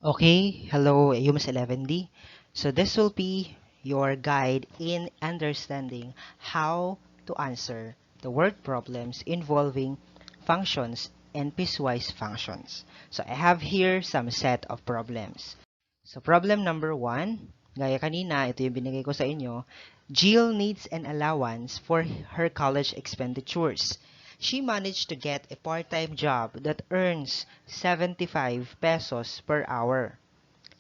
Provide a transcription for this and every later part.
Okay, hello, UMS 11D. So this will be your guide in understanding how to answer the word problems involving functions and piecewise functions. So I have here some set of problems. So problem number 1, gaya kanina, ito yung binigay ko sa inyo. Jill needs an allowance for her college expenditures. She managed to get a part-time job that earns 75 pesos per hour.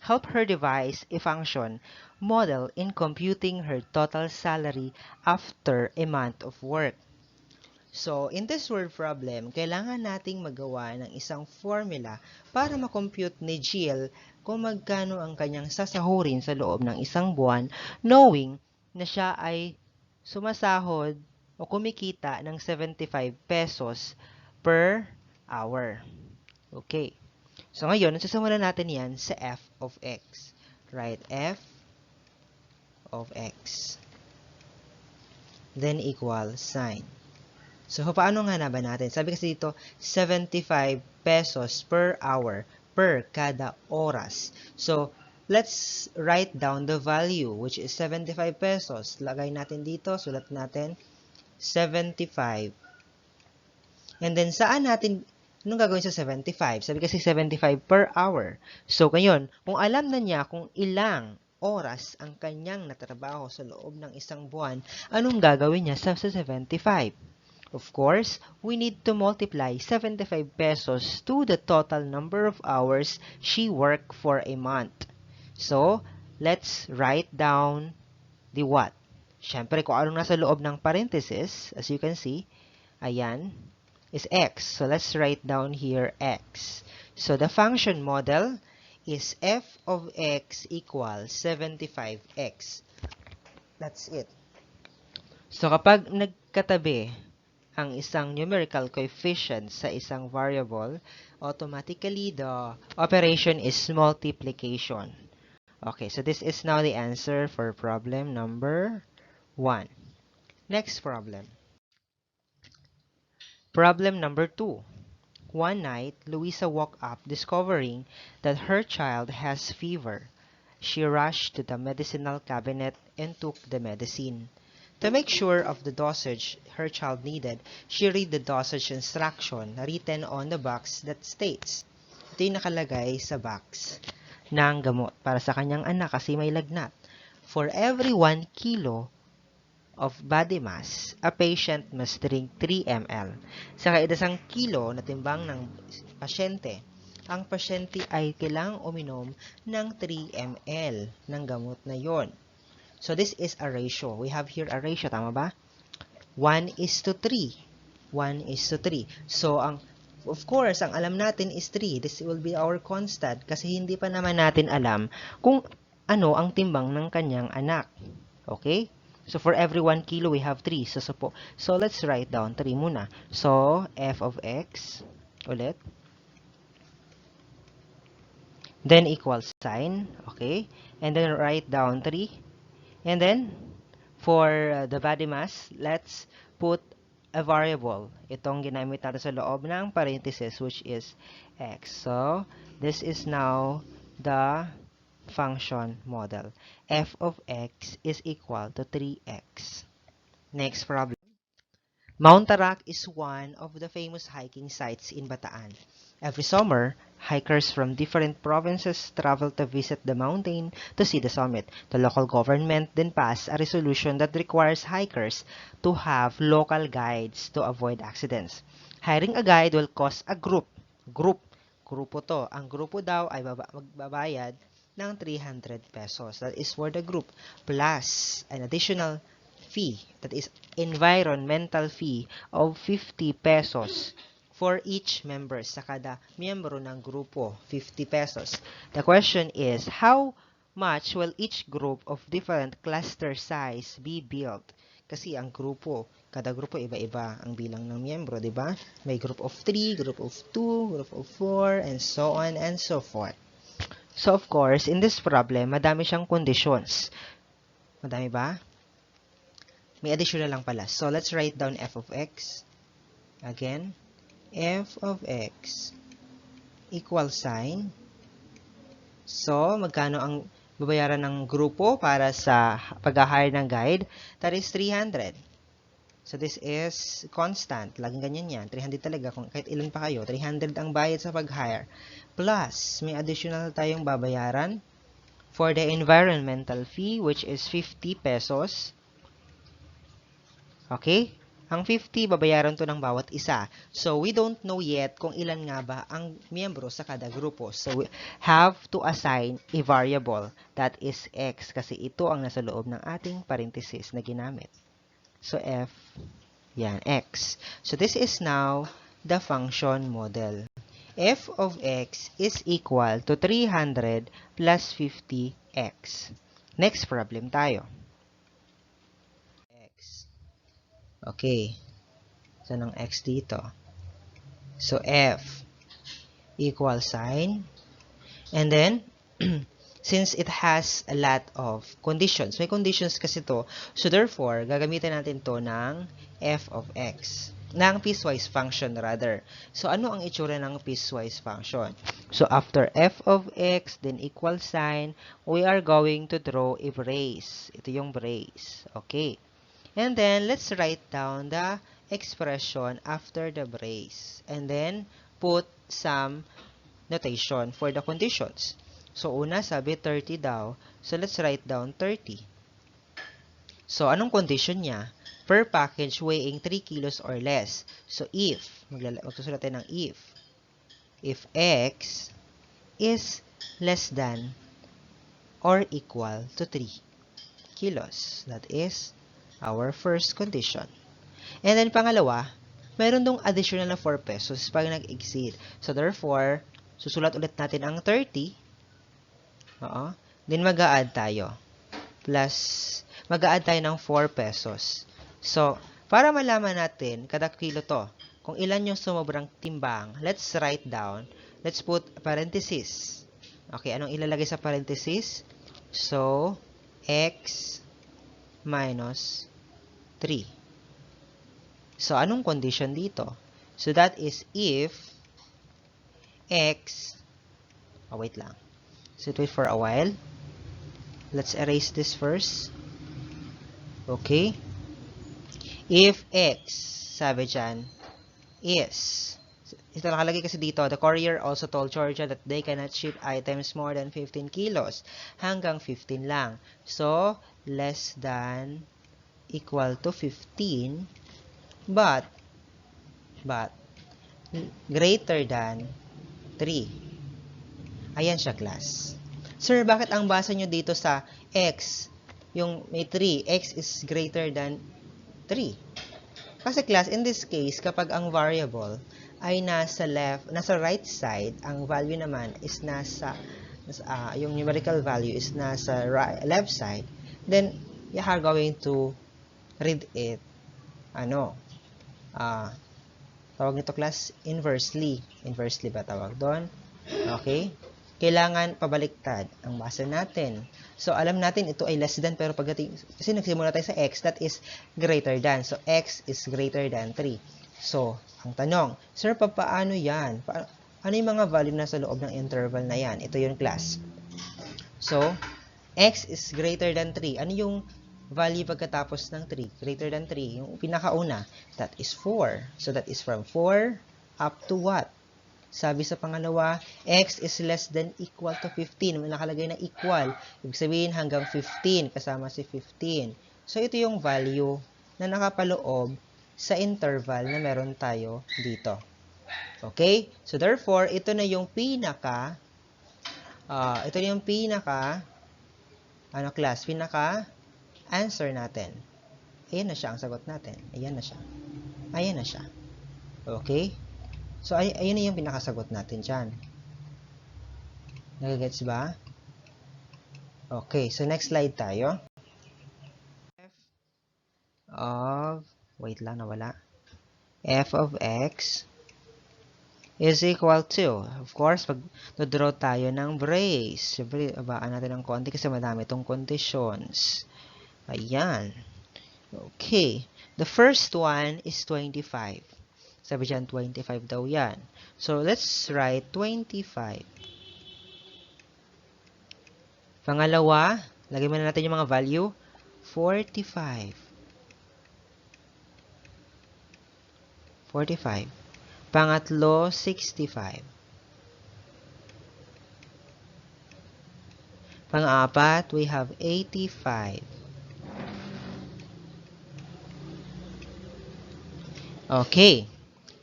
Help her devise a function model in computing her total salary after a month of work. So, in this word problem, kailangan nating magawa ng isang formula para makompute ni Jill kung magkano ang kanyang sasahurin sa loob ng isang buwan, knowing na siya ay sumasahod o kumikita ng 75 pesos per hour. Okay. So, ngayon, nasasimulan natin yan sa f of x. Right? F of x. Then, equal sign. So, paano nga na ba natin? Sabi kasi dito, 75 pesos per hour per kada oras. So, let's write down the value, which is 75 pesos. Lagay natin dito, sulat natin 75. And then, saan natin, anong gagawin sa 75? Sabi kasi 75 per hour. So, ngayon, kung alam na niya kung ilang oras ang kanyang natrabaho sa loob ng isang buwan, anong gagawin niya sa 75? Of course, we need to multiply 75 pesos to the total number of hours she worked for a month. So, let's write down the what. Siyempre, kung anong nasa loob ng parenthesis, as you can see, ayan, is x. So, let's write down here x. So, the function model is f of x equals 75x. That's it. So, kapag nagkatabi ang isang numerical coefficient sa isang variable, automatically the operation is multiplication. Okay, so this is now the answer for problem number 1. Next problem. Problem number 2. One night, Louisa woke up discovering that her child has fever. She rushed to the medicinal cabinet and took the medicine. To make sure of the dosage her child needed, she read the dosage instruction written on the box that states, ito yung nakalagay sa box ng gamot para sa kanyang anak kasi may lagnat. For every 1 kilo of body mass, a patient must drink 3 ml. Sa kaidasang kilo na timbang ng pasyente, ang pasyente ay kailangang uminom ng 3 ml ng gamot na yon. So, this is a ratio. We have here a ratio, tama ba? 1:3. 1:3. So, of course, ang alam natin is 3. This will be our constant kasi hindi pa naman natin alam kung ano ang timbang ng kanyang anak. Okay? So, for every 1 kilo, we have 3. So, let's write down 3 muna. So, f of x, ulit. Then, equal sign. Okay? And then, write down 3. And then, for the body mass, let's put a variable. Itong ginamit natin sa loob ng parenthesis, which is x. So, this is now the function model. F of x is equal to 3x. Next problem. Mount Tarak is one of the famous hiking sites in Bataan. Every summer, hikers from different provinces travel to visit the mountain to see the summit. The local government then passed a resolution that requires hikers to have local guides to avoid accidents. Hiring a guide will cost a grupo to. Ang grupo daw ay magbabayad ng 300 pesos. That is for the group. Plus, an additional fee, that is environmental fee of 50 pesos for each member sa kada miyembro ng grupo, 50 pesos. The question is, how much will each group of different cluster size be built? Kasi ang grupo, kada grupo iba-iba ang bilang ng miyembro, di ba? May group of 3, group of 2, group of 4, and so on and so forth. So, of course, in this problem, madami siyang conditions. Madami ba? May additional lang pala. So, let's write down f of x. Again, f of x equal sign. So, magkano ang babayaran ng grupo para sa pag-hire ng guide? That is 300. So, this is constant. Laging ganyan yan. 300 talaga. Kung kahit ilan pa kayo, 300 ang bayad sa pag-hire. Plus, may additional tayong babayaran for the environmental fee, which is 50 pesos. Okay? Ang 50, babayaran to ng bawat isa. So, we don't know yet kung ilan nga ba ang miyembro sa kada grupo. So, we have to assign a variable that is x kasi ito ang nasa loob ng ating parenthesis na ginamit. So, f, yan, x. So, this is now the function model. F of x is equal to 300 plus 50x. Next problem tayo. X. Okay. So, ng x dito. So, f equal sign. And then, since it has a lot of conditions, may conditions kasi to, so therefore, gagamitin natin to ng f of x. Ng piecewise function rather. So, ano ang itsura ng piecewise function? So, after f of x, then equal sign, we are going to draw a brace. Ito yung brace. Okay. And then, let's write down the expression after the brace. And then, put some notation for the conditions. So, una, sabi 30 daw. So, let's write down 30. So, anong condition niya? Per package weighing 3 kilos or less. So, if, magsusulat tayo ng if x is less than or equal to 3 kilos. That is our first condition. And then, pangalawa, meron dong additional na 4 pesos pag nag-exceed. So, therefore, susulat ulit natin ang 30. Oo. Then, mag-a-add tayo. Plus, mag-a-add tayo ng 4 pesos. So, para malaman natin, kada kilo to, kung ilan yung sumobrang timbang, let's write down. Let's put parenthesis. Okay, anong ilalagay sa parenthesis? So, x minus 3. So, anong condition dito? So, that is if x, wait lang. So, wait for a while. Let's erase this first. Okay. If x, sabi dyan, is, ito nakalagay kasi dito, the courier also told Georgia that they cannot ship items more than 15 kilos. Hanggang 15 lang. So, less than, equal to 15, but, greater than 3. Ayan siya, class. Sir, bakit ang basa nyo dito sa x, yung may 3, x is greater than 3? Kasi class, in this case, kapag ang variable ay nasa right side, ang value naman is yung numerical value is nasa left side, then you are going to read it, tawag nito class, inversely. Inversely ba tawag doon? Okay? Kailangan pabaliktad ang basa natin. So, alam natin ito ay less than, pero pagdating, kasi nagsimula tayo sa x, that is greater than. So, x is greater than 3. So, ang tanong, sir, paano yan? Ano yung mga value na sa loob ng interval na yan? Ito yung class. So, x is greater than 3. Ano yung value pagkatapos ng 3? Greater than 3. Yung pinakauna, that is 4. So, that is from 4 up to what? Sabi sa pangalawa, x is less than equal to 15. May nakalagay na equal. Ibig sabihin hanggang 15, kasama si 15. So, ito yung value na nakapaloob sa interval na meron tayo dito. Okay? So, therefore, ito na yung pinaka-answer natin. Ayan na siya ang sagot natin. Ayan na siya. Ayan na siya. Okay? So, ayun na yung pinakasagot natin dyan. Nagagets ba? Okay, so next slide tayo. F of, wait lang, nawala. F of x is equal to, of course, pag draw tayo ng brace. Siyempre, abaan natin ng konti kasi madami itong conditions. Ayan. Okay. The first one is 25. Sabi dyan, 25 daw yan. So, let's write 25. Pangalawa, lagay muna natin yung mga value. 45. 45. Pangatlo, 65. Pang-apat, we have 85. Okay.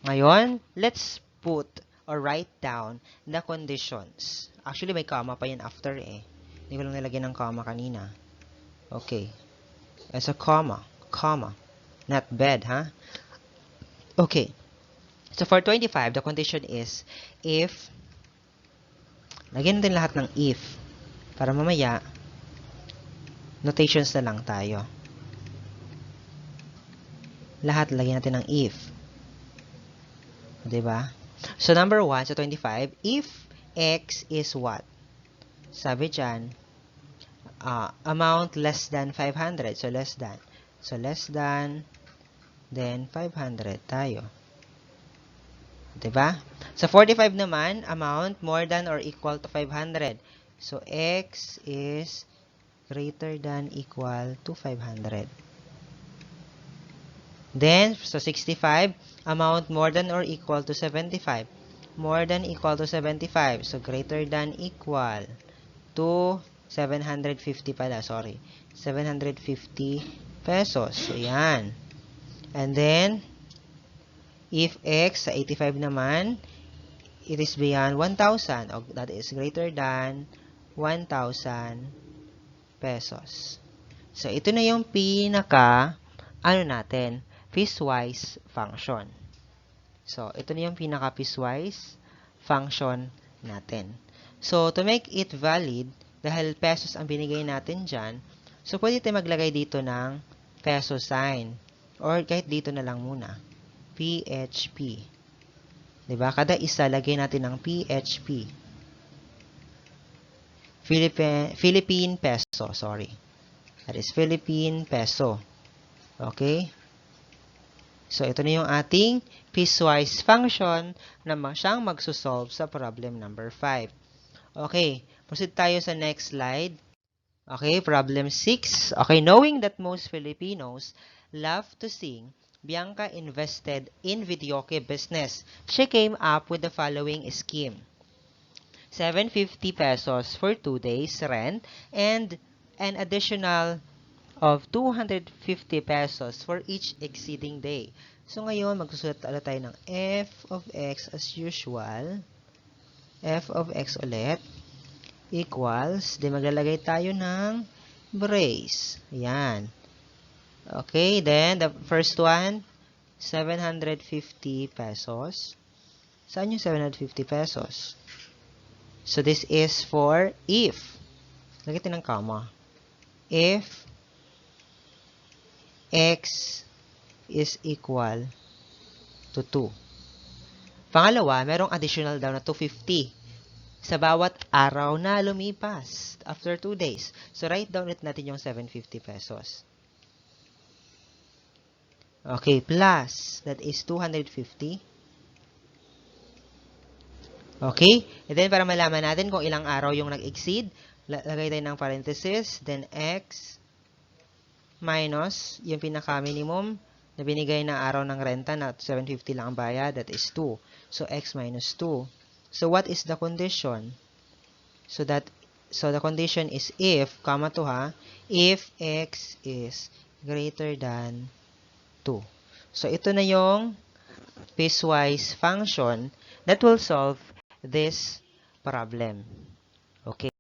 Ngayon, let's put or write down the conditions. Actually, may comma pa yan after eh. Hindi ko lang nilagyan ng comma kanina. Okay. As a comma. Comma. Not bad, huh? Okay. So, for 25, the condition is if, lagyan natin lahat ng if. Para mamaya, notations na lang tayo. Lahat lagyan natin ng if. Diba? So, number 1, so 25, if x is what? Sabi dyan, amount less than 500. So, less than. So, less than, then 500 tayo. Diba? Sa 45 naman, amount more than or equal to 500. So, x is greater than equal to 500. Then, so 65, amount more than or equal to 75. More than equal to 75. So, greater than equal to 750 pala, sorry. 750 pesos. So, yan. And then, if x sa 85 naman, it is beyond 1,000. O, that is greater than 1,000 pesos. So, ito na yung natin, piecewise function. So, ito na yung piecewise function natin. So, to make it valid, dahil pesos ang binigay natin dyan, so, pwede tayo maglagay dito ng peso sign. Or kahit dito na lang muna. PHP. Diba? Kada isa, lagay natin ng PHP. Philippine peso, sorry. That is Philippine peso. Okay? So, ito na yung ating piecewise function na siyang magsosolve sa problem number 5. Okay, proceed tayo sa next slide. Okay, problem 6. Okay, knowing that most Filipinos love to sing, Bianca invested in Videoke business. She came up with the following scheme. 750 pesos for 2 days rent and an additional of 250 pesos for each exceeding day. So, ngayon, magsusulat ulit tayo ng f of x as usual. F of x ulit equals, di maglalagay tayo ng brace. Ayan. Okay, then the first one, 750 pesos. Saan yung 750 pesos? So, this is for if. Lagay tayo ng comma. If x is equal to 2. Pangalawa, merong additional daw na 250 sa bawat araw na lumipas after 2 days. So, write down ulit natin yung 750 pesos. Okay, plus, that is 250. Okay, and then para malaman natin kung ilang araw yung nag-exceed, lagay tayo ng parenthesis, then x minus yung pinaka-minimum na binigay na araw ng renta na 750 lang ang bayad, that is 2. So, x minus 2. So, what is the condition? So, the condition is if, comma to ha, if x is greater than 2. So, ito na yung piecewise function that will solve this problem. Okay.